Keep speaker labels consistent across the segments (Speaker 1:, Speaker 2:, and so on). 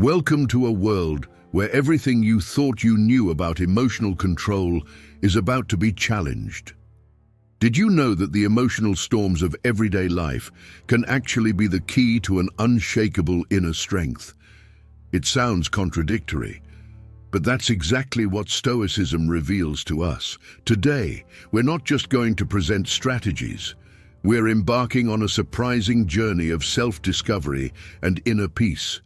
Speaker 1: Welcome to a world where everything you thought you knew about emotional control is about to be challenged. Did you know that the emotional storms of everyday life can actually be the key to an unshakable inner strength? It sounds contradictory, but that's exactly what Stoicism reveals to us. Today, we're not just going to present strategies. We're embarking on a surprising journey of self-discovery and inner peace.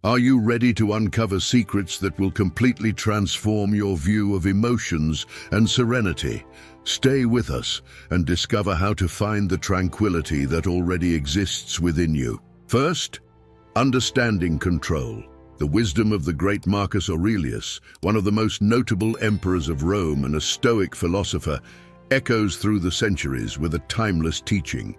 Speaker 1: Are you ready to uncover secrets that will completely transform your view of emotions and serenity? Stay with us and discover how to find the tranquility that already exists within you. First, understanding control. The wisdom of the great Marcus Aurelius, one of the most notable emperors of Rome and a Stoic philosopher, echoes through the centuries with a timeless teaching.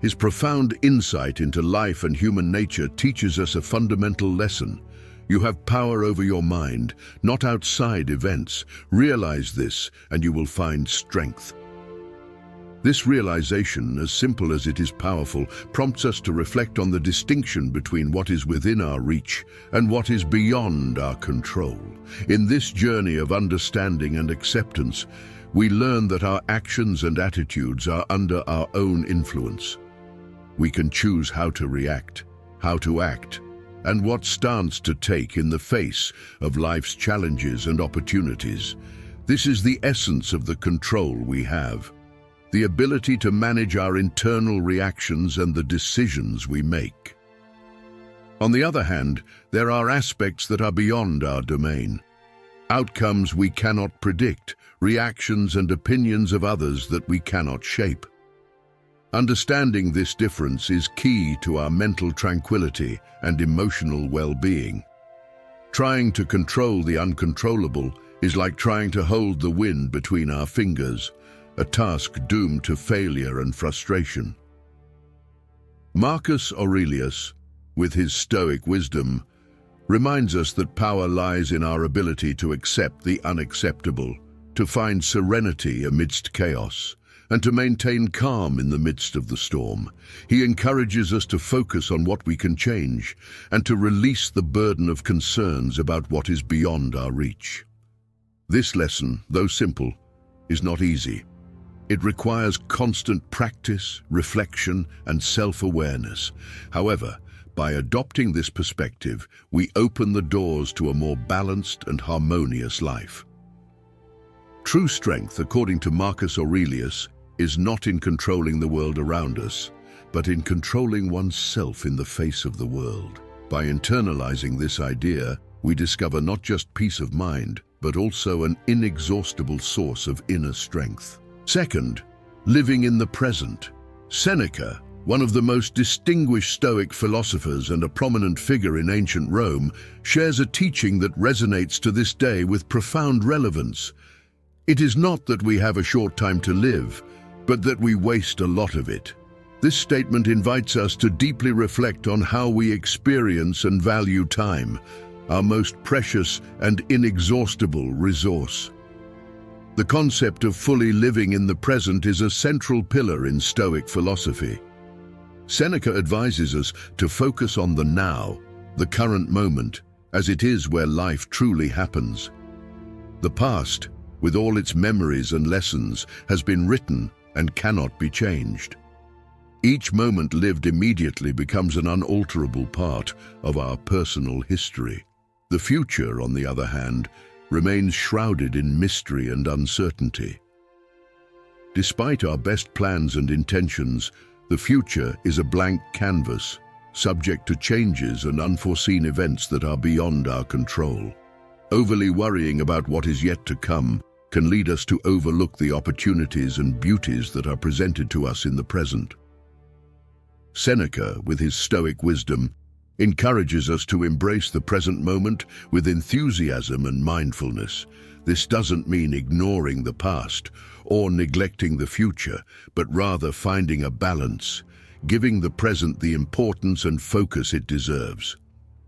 Speaker 1: His profound insight into life and human nature teaches us a fundamental lesson. You have power over your mind, not outside events. Realize this, and you will find strength. This realization, as simple as it is powerful, prompts us to reflect on the distinction between what is within our reach and what is beyond our control. In this journey of understanding and acceptance, we learn that our actions and attitudes are under our own influence. We can choose how to react, how to act, and what stance to take in the face of life's challenges and opportunities. This is the essence of the control we have, the ability to manage our internal reactions and the decisions we make. On the other hand, there are aspects that are beyond our domain. Outcomes we cannot predict, reactions and opinions of others that we cannot shape. Understanding this difference is key to our mental tranquility and emotional well-being. Trying to control the uncontrollable is like trying to hold the wind between our fingers, a task doomed to failure and frustration. Marcus Aurelius, with his Stoic wisdom, reminds us that power lies in our ability to accept the unacceptable, to find serenity amidst chaos, and to maintain calm in the midst of the storm. He encourages us to focus on what we can change and to release the burden of concerns about what is beyond our reach. This lesson, though simple, is not easy. It requires constant practice, reflection, and self-awareness. However, by adopting this perspective, we open the doors to a more balanced and harmonious life. True strength, according to Marcus Aurelius, is not in controlling the world around us, but in controlling oneself in the face of the world. By internalizing this idea, we discover not just peace of mind, but also an inexhaustible source of inner strength. Second, living in the present. Seneca, one of the most distinguished Stoic philosophers and a prominent figure in ancient Rome, shares a teaching that resonates to this day with profound relevance. It is not that we have a short time to live, but that we waste a lot of it. This statement invites us to deeply reflect on how we experience and value time, our most precious and inexhaustible resource. The concept of fully living in the present is a central pillar in Stoic philosophy. Seneca advises us to focus on the now, the current moment, as it is where life truly happens. The past, with all its memories and lessons, has been written and cannot be changed. Each moment lived immediately becomes an unalterable part of our personal history. The future, on the other hand, remains shrouded in mystery and uncertainty. Despite our best plans and intentions, the future is a blank canvas, subject to changes and unforeseen events that are beyond our control. Overly worrying about what is yet to come can lead us to overlook the opportunities and beauties that are presented to us in the present. Seneca, with his Stoic wisdom, encourages us to embrace the present moment with enthusiasm and mindfulness. This doesn't mean ignoring the past or neglecting the future, but rather finding a balance, giving the present the importance and focus it deserves.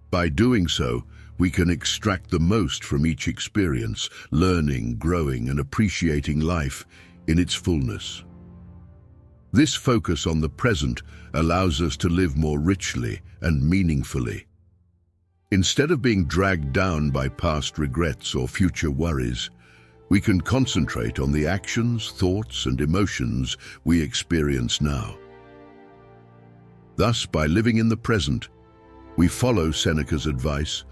Speaker 1: By doing so, we can extract the most from each experience, learning, growing, and appreciating life in its fullness. This focus on the present allows us to live more richly and meaningfully. Instead of being dragged down by past regrets or future worries, we can concentrate on the actions, thoughts, and emotions we experience now. Thus, by living in the present, we follow Seneca's advice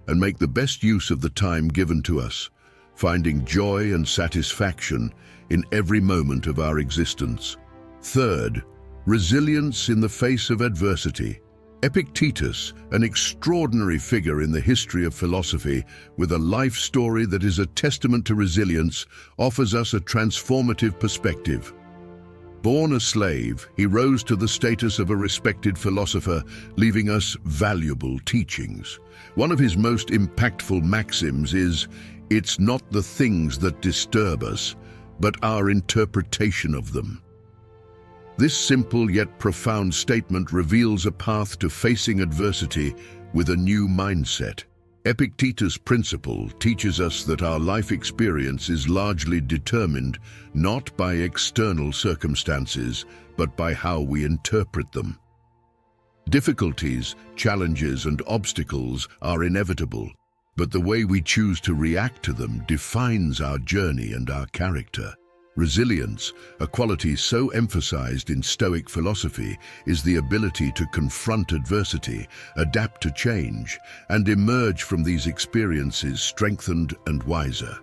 Speaker 1: and make the best use of the time given to us, finding joy and satisfaction in every moment of our existence. Third, resilience in the face of adversity. Epictetus, an extraordinary figure in the history of philosophy, with a life story that is a testament to resilience, offers us a transformative perspective. Born a slave, he rose to the status of a respected philosopher, leaving us valuable teachings. One of his most impactful maxims is, "It's not the things that disturb us, but our interpretation of them." This simple yet profound statement reveals a path to facing adversity with a new mindset. Epictetus' principle teaches us that our life experience is largely determined not by external circumstances, but by how we interpret them. Difficulties, challenges, and obstacles are inevitable, but the way we choose to react to them defines our journey and our character. Resilience, a quality so emphasized in Stoic philosophy, is the ability to confront adversity, adapt to change, and emerge from these experiences strengthened and wiser.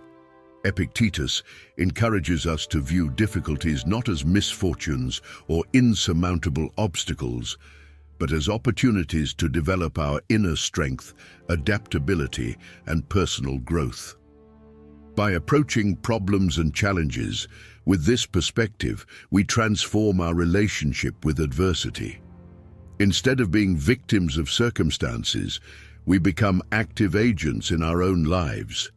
Speaker 1: Epictetus encourages us to view difficulties not as misfortunes or insurmountable obstacles, but as opportunities to develop our inner strength, adaptability, and personal growth. By approaching problems and challenges with this perspective, we transform our relationship with adversity. Instead of being victims of circumstances, we become active agents in our own lives.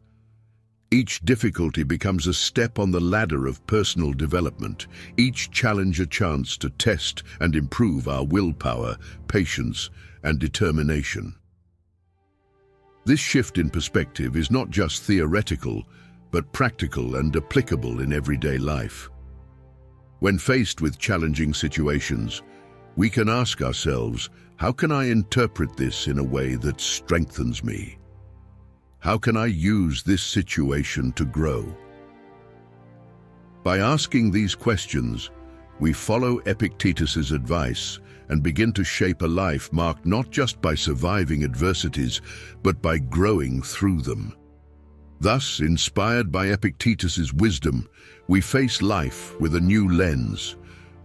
Speaker 1: Each difficulty becomes a step on the ladder of personal development, each challenge a chance to test and improve our willpower, patience, and determination. This shift in perspective is not just theoretical, but practical and applicable in everyday life. When faced with challenging situations, we can ask ourselves, how can I interpret this in a way that strengthens me? How can I use this situation to grow? By asking these questions, we follow Epictetus's advice and begin to shape a life marked not just by surviving adversities, but by growing through them. Thus, inspired by Epictetus's wisdom, we face life with a new lens,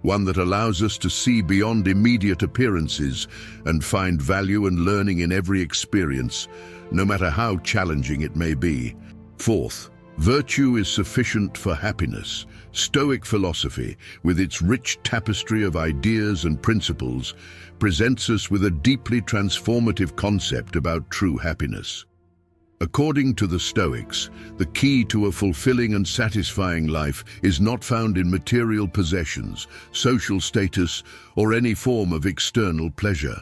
Speaker 1: one that allows us to see beyond immediate appearances and find value and learning in every experience, no matter how challenging it may be. Fourth, virtue is sufficient for happiness. Stoic philosophy, with its rich tapestry of ideas and principles, presents us with a deeply transformative concept about true happiness. According to the Stoics, the key to a fulfilling and satisfying life is not found in material possessions, social status, or any form of external pleasure.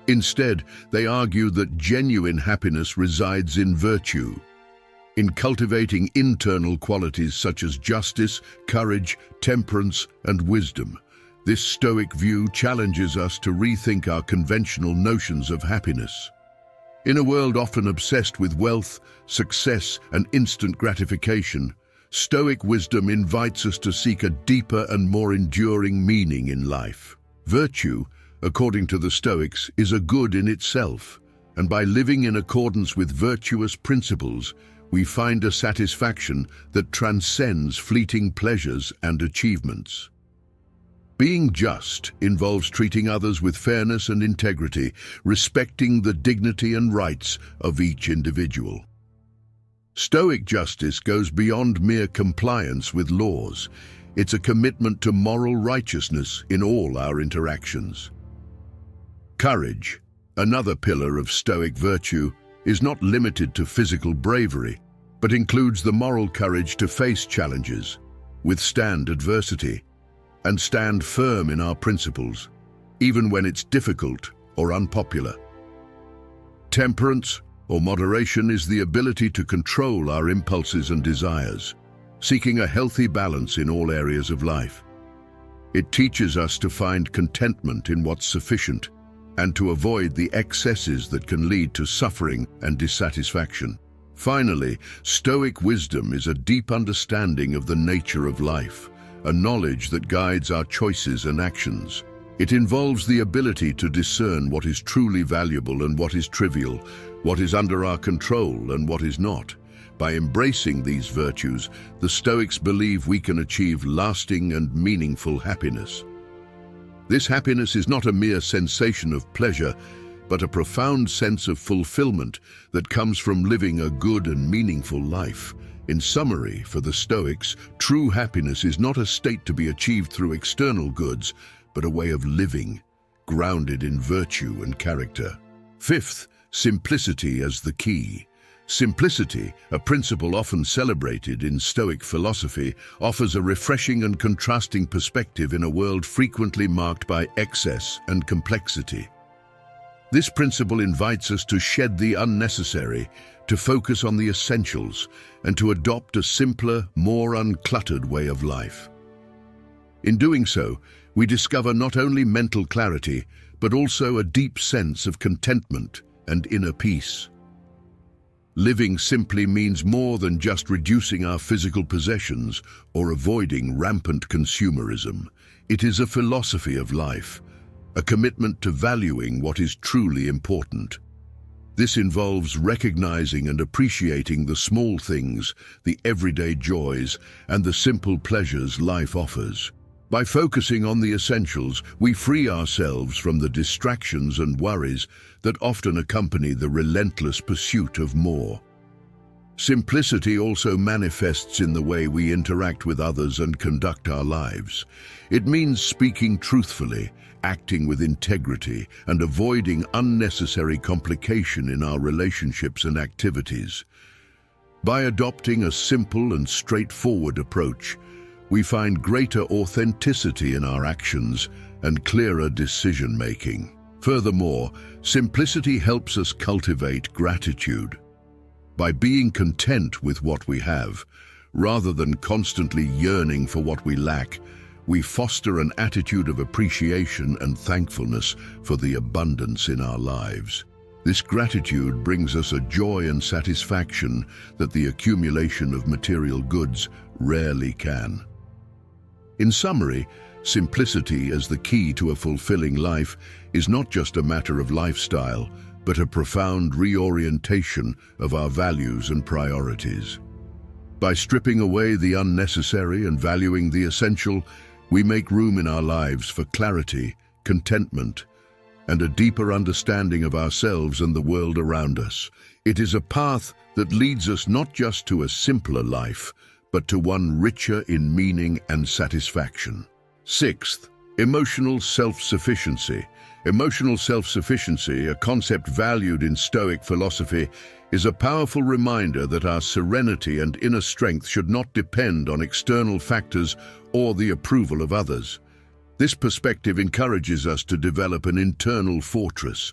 Speaker 1: Instead, they argue that genuine happiness resides in virtue, in cultivating internal qualities such as justice, courage, temperance, and wisdom. This Stoic view challenges us to rethink our conventional notions of happiness. In a world often obsessed with wealth, success, and instant gratification, Stoic wisdom invites us to seek a deeper and more enduring meaning in life. Virtue, according to the Stoics, is a good in itself, and by living in accordance with virtuous principles, we find a satisfaction that transcends fleeting pleasures and achievements. Being just involves treating others with fairness and integrity, respecting the dignity and rights of each individual. Stoic justice goes beyond mere compliance with laws. It's a commitment to moral righteousness in all our interactions. Courage, another pillar of Stoic virtue, is not limited to physical bravery, but includes the moral courage to face challenges, withstand adversity, and stand firm in our principles, even when it's difficult or unpopular. Temperance, or moderation, is the ability to control our impulses and desires, seeking a healthy balance in all areas of life. It teaches us to find contentment in what's sufficient and to avoid the excesses that can lead to suffering and dissatisfaction. Finally, Stoic wisdom is a deep understanding of the nature of life, a knowledge that guides our choices and actions. It involves the ability to discern what is truly valuable and what is trivial, what is under our control and what is not. By embracing these virtues, the Stoics believe we can achieve lasting and meaningful happiness. This happiness is not a mere sensation of pleasure, but a profound sense of fulfillment that comes from living a good and meaningful life. In summary, for the Stoics, true happiness is not a state to be achieved through external goods, but a way of living, grounded in virtue and character. Fifth, simplicity as the key. Simplicity, a principle often celebrated in Stoic philosophy, offers a refreshing and contrasting perspective in a world frequently marked by excess and complexity. This principle invites us to shed the unnecessary, to focus on the essentials, and to adopt a simpler, more uncluttered way of life. In doing so, we discover not only mental clarity, but also a deep sense of contentment and inner peace. Living simply means more than just reducing our physical possessions or avoiding rampant consumerism. It is a philosophy of life, a commitment to valuing what is truly important. This involves recognizing and appreciating the small things, the everyday joys, and the simple pleasures life offers. By focusing on the essentials, we free ourselves from the distractions and worries that often accompany the relentless pursuit of more. Simplicity also manifests in the way we interact with others and conduct our lives. It means speaking truthfully, acting with integrity, and avoiding unnecessary complication in our relationships and activities. By adopting a simple and straightforward approach, we find greater authenticity in our actions and clearer decision-making. Furthermore, simplicity helps us cultivate gratitude. By being content with what we have, rather than constantly yearning for what we lack, we foster an attitude of appreciation and thankfulness for the abundance in our lives. This gratitude brings us a joy and satisfaction that the accumulation of material goods rarely can. In summary, simplicity as the key to a fulfilling life is not just a matter of lifestyle, but a profound reorientation of our values and priorities. By stripping away the unnecessary and valuing the essential, we make room in our lives for clarity, contentment, and a deeper understanding of ourselves and the world around us. It is a path that leads us not just to a simpler life, but to one richer in meaning and satisfaction. Sixth, emotional self-sufficiency. Emotional self-sufficiency, a concept valued in Stoic philosophy, is a powerful reminder that our serenity and inner strength should not depend on external factors or the approval of others. This perspective encourages us to develop an internal fortress,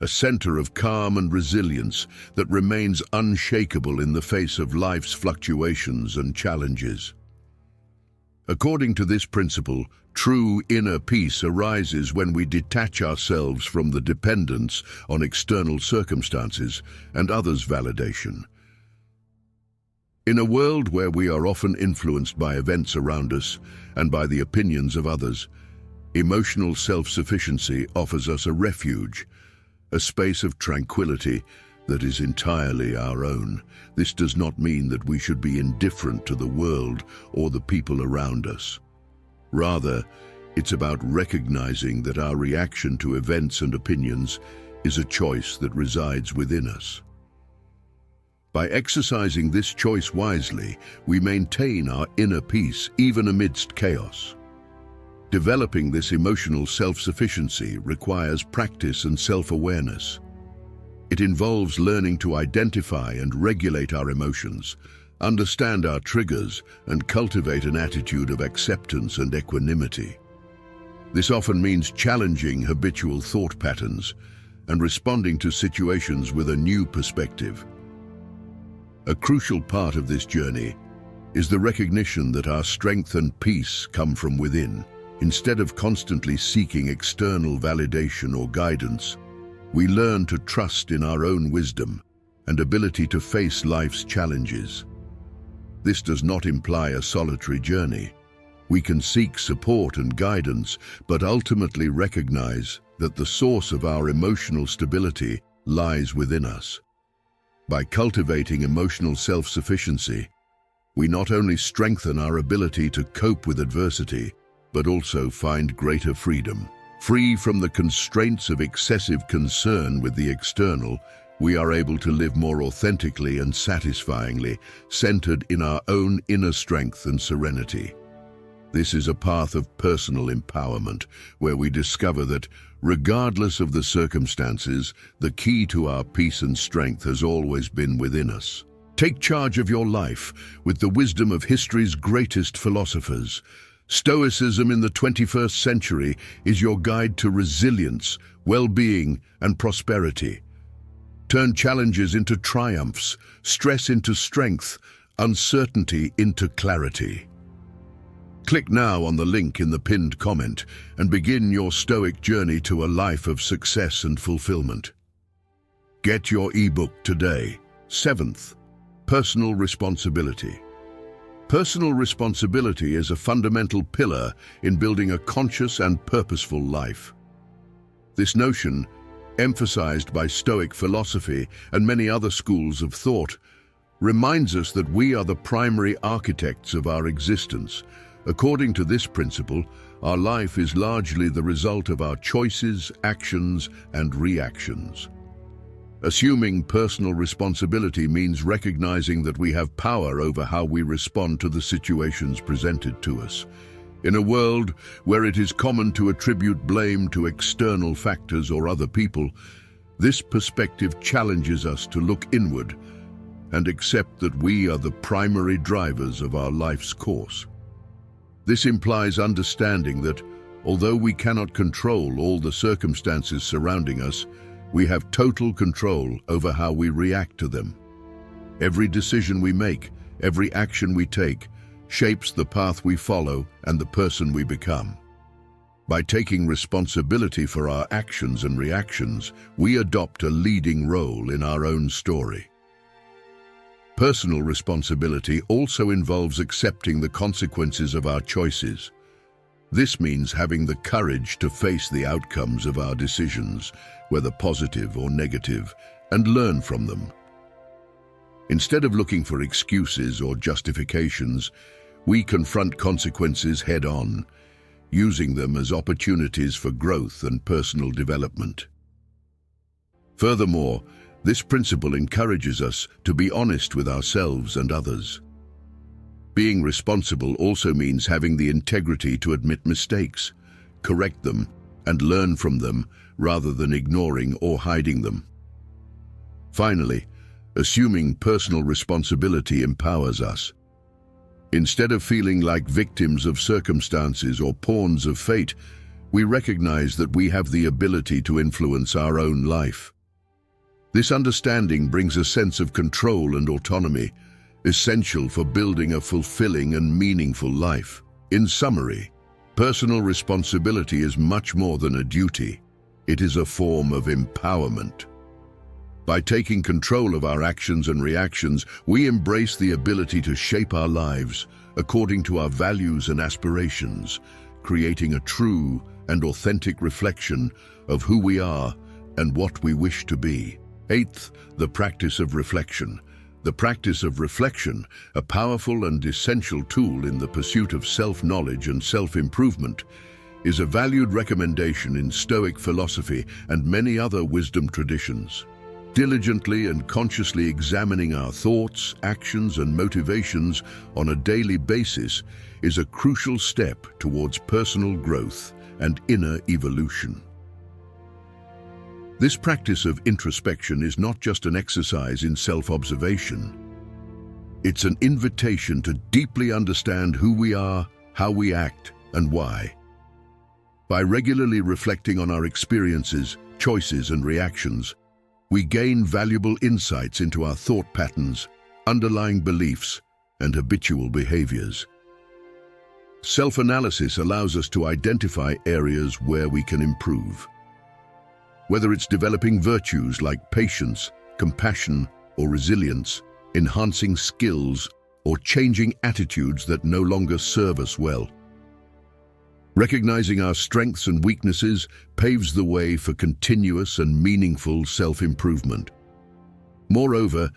Speaker 1: a center of calm and resilience that remains unshakable in the face of life's fluctuations and challenges. According to this principle, true inner peace arises when we detach ourselves from the dependence on external circumstances and others' validation. In a world where we are often influenced by events around us and by the opinions of others, emotional self-sufficiency offers us a refuge, a space of tranquility that is entirely our own. This does not mean that we should be indifferent to the world or the people around us. Rather, it's about recognizing that our reaction to events and opinions is a choice that resides within us. By exercising this choice wisely, we maintain our inner peace even amidst chaos. Developing this emotional self-sufficiency requires practice and self-awareness. It involves learning to identify and regulate our emotions, understand our triggers, and cultivate an attitude of acceptance and equanimity. This often means challenging habitual thought patterns and responding to situations with a new perspective. A crucial part of this journey is the recognition that our strength and peace come from within. Instead of constantly seeking external validation or guidance, we learn to trust in our own wisdom and ability to face life's challenges. This does not imply a solitary journey. We can seek support and guidance, but ultimately recognize that the source of our emotional stability lies within us. By cultivating emotional self-sufficiency, we not only strengthen our ability to cope with adversity, but also find greater freedom. Free from the constraints of excessive concern with the external, we are able to live more authentically and satisfyingly, centered in our own inner strength and serenity. This is a path of personal empowerment, where we discover that, regardless of the circumstances, the key to our peace and strength has always been within us. Take charge of your life with the wisdom of history's greatest philosophers. Stoicism in the 21st century is your guide to resilience, well-being, and prosperity. Turn challenges into triumphs, stress into strength, uncertainty into clarity. Click now on the link in the pinned comment and begin your Stoic journey to a life of success and fulfillment. Get your ebook today. 7th, personal responsibility. Personal responsibility is a fundamental pillar in building a conscious and purposeful life. This notion, emphasized by Stoic philosophy and many other schools of thought, reminds us that we are the primary architects of our existence. According to this principle, our life is largely the result of our choices, actions, and reactions. Assuming personal responsibility means recognizing that we have power over how we respond to the situations presented to us. In a world where it is common to attribute blame to external factors or other people, this perspective challenges us to look inward and accept that we are the primary drivers of our life's course. This implies understanding that, although we cannot control all the circumstances surrounding us, we have total control over how we react to them. Every decision we make, every action we take, shapes the path we follow and the person we become. By taking responsibility for our actions and reactions, we adopt a leading role in our own story. Personal responsibility also involves accepting the consequences of our choices. This means having the courage to face the outcomes of our decisions, whether positive or negative, and learn from them. Instead of looking for excuses or justifications, we confront consequences head-on, using them as opportunities for growth and personal development. Furthermore, this principle encourages us to be honest with ourselves and others. Being responsible also means having the integrity to admit mistakes, correct them, and learn from them rather than ignoring or hiding them. Finally, assuming personal responsibility empowers us. Instead of feeling like victims of circumstances or pawns of fate, we recognize that we have the ability to influence our own life. This understanding brings a sense of control and autonomy, essential for building a fulfilling and meaningful life. In summary, personal responsibility is much more than a duty. It is a form of empowerment. By taking control of our actions and reactions, we embrace the ability to shape our lives according to our values and aspirations, creating a true and authentic reflection of who we are and what we wish to be. 8th, the practice of reflection. The practice of reflection, a powerful and essential tool in the pursuit of self-knowledge and self-improvement, is a valued recommendation in Stoic philosophy and many other wisdom traditions. Diligently and consciously examining our thoughts, actions, and motivations on a daily basis is a crucial step towards personal growth and inner evolution. This practice of introspection is not just an exercise in self-observation. It's an invitation to deeply understand who we are, how we act, and why. By regularly reflecting on our experiences, choices, and reactions, we gain valuable insights into our thought patterns, underlying beliefs, and habitual behaviors. Self-analysis allows us to identify areas where we can improve. Whether it's developing virtues like patience, compassion, or resilience, enhancing skills, or changing attitudes that no longer serve us well. Recognizing our strengths and weaknesses paves the way for continuous and meaningful self-improvement. Moreover,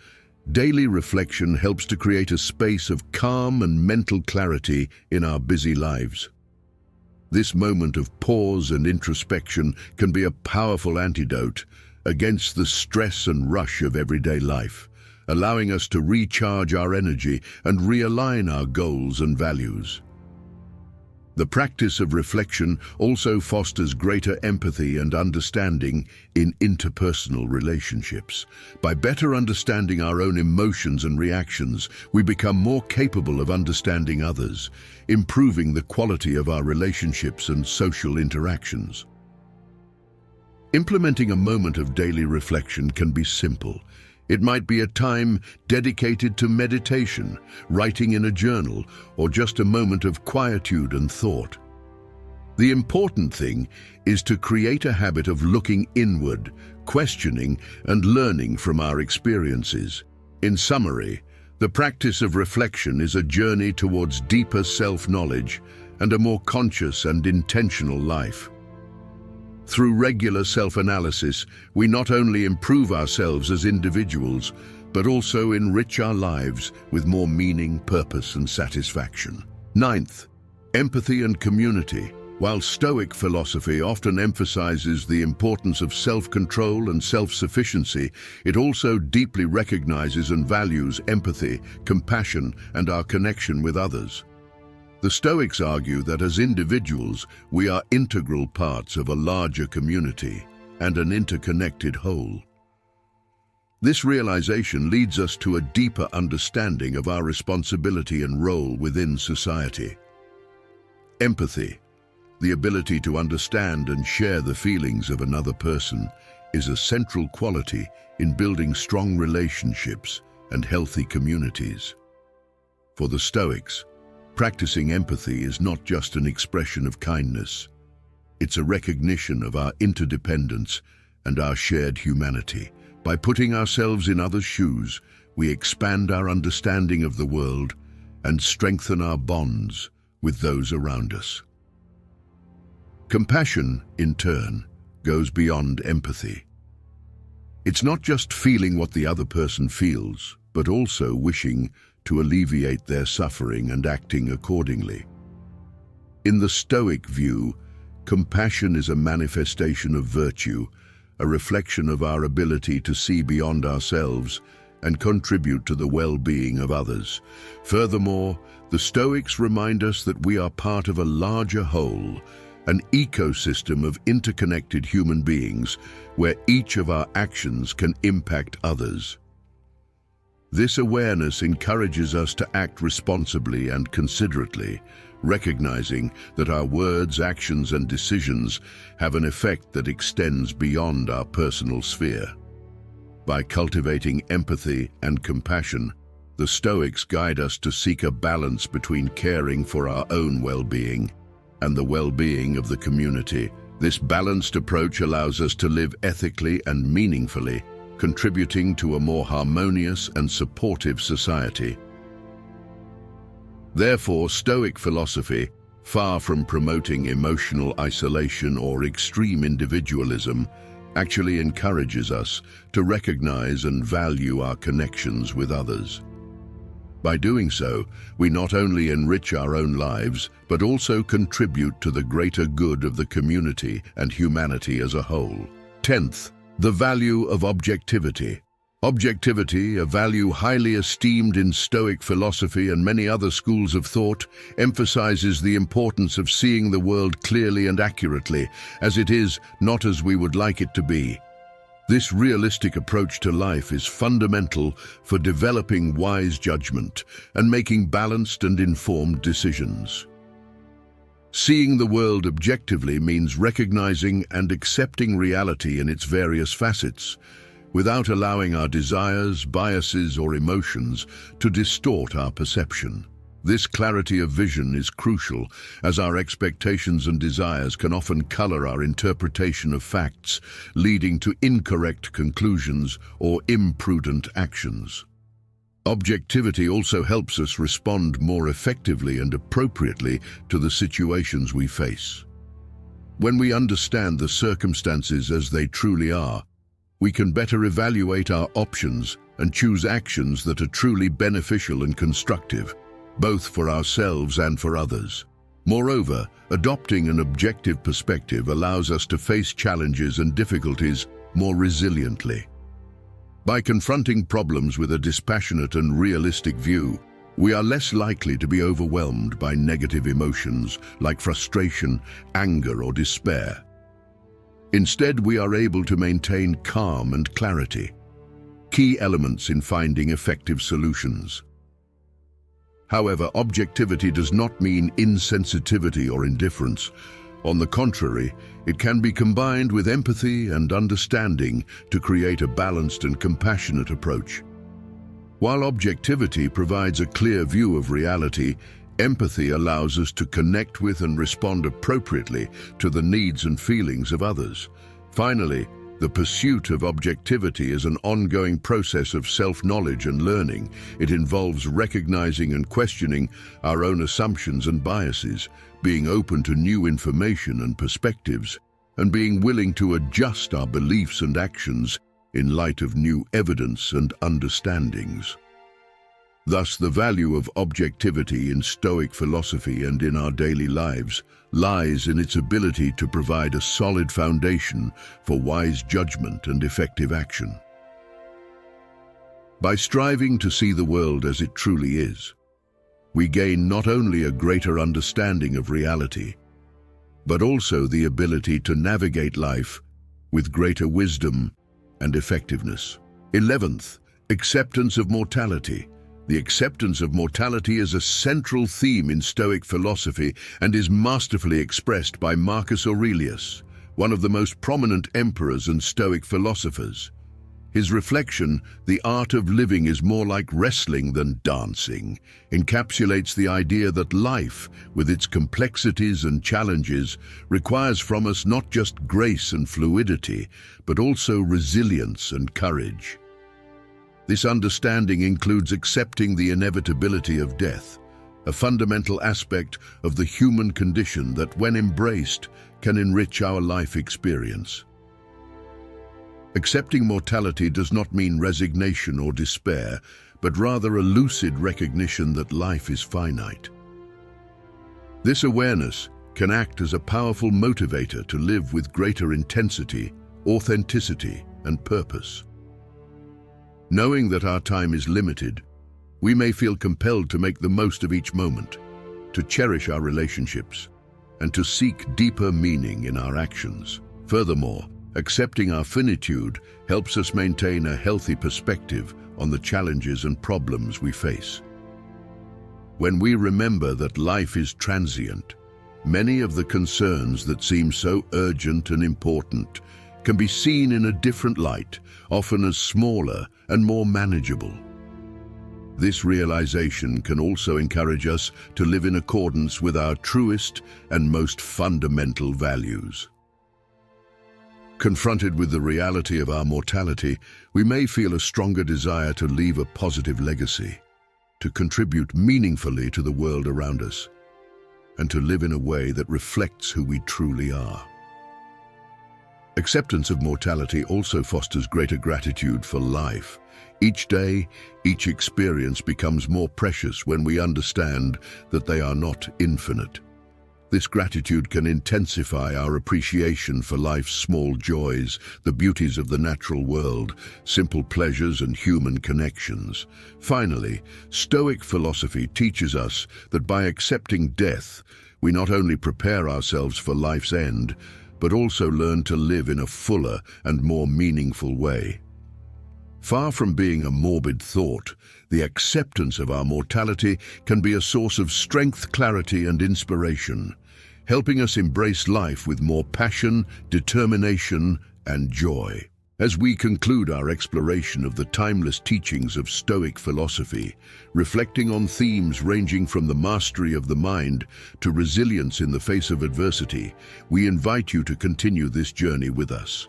Speaker 1: daily reflection helps to create a space of calm and mental clarity in our busy lives. This moment of pause and introspection can be a powerful antidote against the stress and rush of everyday life, allowing us to recharge our energy and realign our goals and values. The practice of reflection also fosters greater empathy and understanding in interpersonal relationships. By better understanding our own emotions and reactions, we become more capable of understanding others, improving the quality of our relationships and social interactions. Implementing a moment of daily reflection can be simple. It might be a time dedicated to meditation, writing in a journal, or just a moment of quietude and thought. The important thing is to create a habit of looking inward, questioning, and learning from our experiences. In summary, the practice of reflection is a journey towards deeper self-knowledge and a more conscious and intentional life. Through regular self-analysis, we not only improve ourselves as individuals, but also enrich our lives with more meaning, purpose, and satisfaction. Ninth, empathy and community. While Stoic philosophy often emphasizes the importance of self-control and self-sufficiency, it also deeply recognizes and values empathy, compassion, and our connection with others. The Stoics argue that as individuals, we are integral parts of a larger community and an interconnected whole. This realization leads us to a deeper understanding of our responsibility and role within society. Empathy, the ability to understand and share the feelings of another person, is a central quality in building strong relationships and healthy communities. For the Stoics, practicing empathy is not just an expression of kindness. It's a recognition of our interdependence and our shared humanity. By putting ourselves in others' shoes, we expand our understanding of the world and strengthen our bonds with those around us. Compassion, in turn, goes beyond empathy. It's not just feeling what the other person feels, but also wishing to alleviate their suffering and acting accordingly. In the Stoic view, compassion is a manifestation of virtue, a reflection of our ability to see beyond ourselves and contribute to the well-being of others. Furthermore, the Stoics remind us that we are part of a larger whole, an ecosystem of interconnected human beings where each of our actions can impact others. This awareness encourages us to act responsibly and considerately, recognizing that our words, actions, and decisions have an effect that extends beyond our personal sphere. By cultivating empathy and compassion, the Stoics guide us to seek a balance between caring for our own well-being and the well-being of the community. This balanced approach allows us to live ethically and meaningfully, contributing to a more harmonious and supportive society. Therefore, Stoic philosophy, far from promoting emotional isolation or extreme individualism, actually encourages us to recognize and value our connections with others. By doing so, we not only enrich our own lives, but also contribute to the greater good of the community and humanity as a whole. 10th, the value of objectivity. Objectivity, a value highly esteemed in Stoic philosophy and many other schools of thought, emphasizes the importance of seeing the world clearly and accurately, as it is, not as we would like it to be. This realistic approach to life is fundamental for developing wise judgment and making balanced and informed decisions. Seeing the world objectively means recognizing and accepting reality in its various facets, without allowing our desires, biases, or emotions to distort our perception. This clarity of vision is crucial, as our expectations and desires can often color our interpretation of facts, leading to incorrect conclusions or imprudent actions. Objectivity also helps us respond more effectively and appropriately to the situations we face. When we understand the circumstances as they truly are, we can better evaluate our options and choose actions that are truly beneficial and constructive, both for ourselves and for others. Moreover, adopting an objective perspective allows us to face challenges and difficulties more resiliently. By confronting problems with a dispassionate and realistic view, we are less likely to be overwhelmed by negative emotions like frustration, anger, or despair. Instead, we are able to maintain calm and clarity, key elements in finding effective solutions. However, objectivity does not mean insensitivity or indifference. On the contrary, it can be combined with empathy and understanding to create a balanced and compassionate approach. While objectivity provides a clear view of reality, empathy allows us to connect with and respond appropriately to the needs and feelings of others. Finally, the pursuit of objectivity is an ongoing process of self-knowledge and learning. It involves recognizing and questioning our own assumptions and biases, being open to new information and perspectives, and being willing to adjust our beliefs and actions in light of new evidence and understandings. Thus, the value of objectivity in Stoic philosophy and in our daily lives lies in its ability to provide a solid foundation for wise judgment and effective action. By striving to see the world as it truly is, we gain not only a greater understanding of reality, but also the ability to navigate life with greater wisdom and effectiveness. 11th, acceptance of mortality. The acceptance of mortality is a central theme in Stoic philosophy and is masterfully expressed by Marcus Aurelius, one of the most prominent emperors and Stoic philosophers. His reflection, "The art of living is more like wrestling than dancing," encapsulates the idea that life, with its complexities and challenges, requires from us not just grace and fluidity, but also resilience and courage. This understanding includes accepting the inevitability of death, a fundamental aspect of the human condition that, when embraced, can enrich our life experience. Accepting mortality does not mean resignation or despair, but rather a lucid recognition that life is finite. This awareness can act as a powerful motivator to live with greater intensity, authenticity, and purpose. Knowing that our time is limited, we may feel compelled to make the most of each moment, to cherish our relationships, and to seek deeper meaning in our actions. Furthermore, accepting our finitude helps us maintain a healthy perspective on the challenges and problems we face. When we remember that life is transient, many of the concerns that seem so urgent and important can be seen in a different light, often as smaller and more manageable. This realization can also encourage us to live in accordance with our truest and most fundamental values. Confronted with the reality of our mortality, we may feel a stronger desire to leave a positive legacy, to contribute meaningfully to the world around us, and to live in a way that reflects who we truly are. Acceptance of mortality also fosters greater gratitude for life. Each day, each experience becomes more precious when we understand that they are not infinite. This gratitude can intensify our appreciation for life's small joys, the beauties of the natural world, simple pleasures and human connections. Finally, Stoic philosophy teaches us that by accepting death, we not only prepare ourselves for life's end, but also learn to live in a fuller and more meaningful way. Far from being a morbid thought, the acceptance of our mortality can be a source of strength, clarity, and inspiration, helping us embrace life with more passion, determination, and joy. As we conclude our exploration of the timeless teachings of Stoic philosophy, reflecting on themes ranging from the mastery of the mind to resilience in the face of adversity, we invite you to continue this journey with us.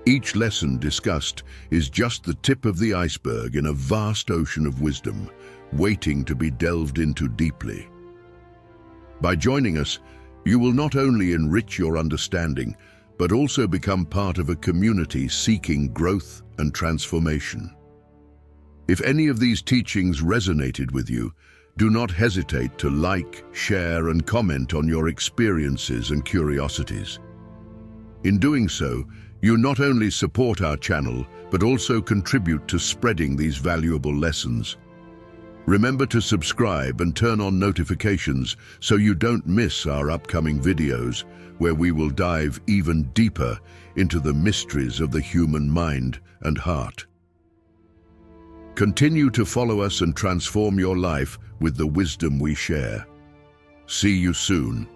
Speaker 1: Each lesson discussed is just the tip of the iceberg in a vast ocean of wisdom, waiting to be delved into deeply. By joining us, you will not only enrich your understanding, but also become part of a community seeking growth and transformation. If any of these teachings resonated with you, do not hesitate to like, share, and comment on your experiences and curiosities. In doing so, you not only support our channel, but also contribute to spreading these valuable lessons. Remember to subscribe and turn on notifications so you don't miss our upcoming videos, where we will dive even deeper into the mysteries of the human mind and heart. Continue to follow us and transform your life with the wisdom we share. See you soon.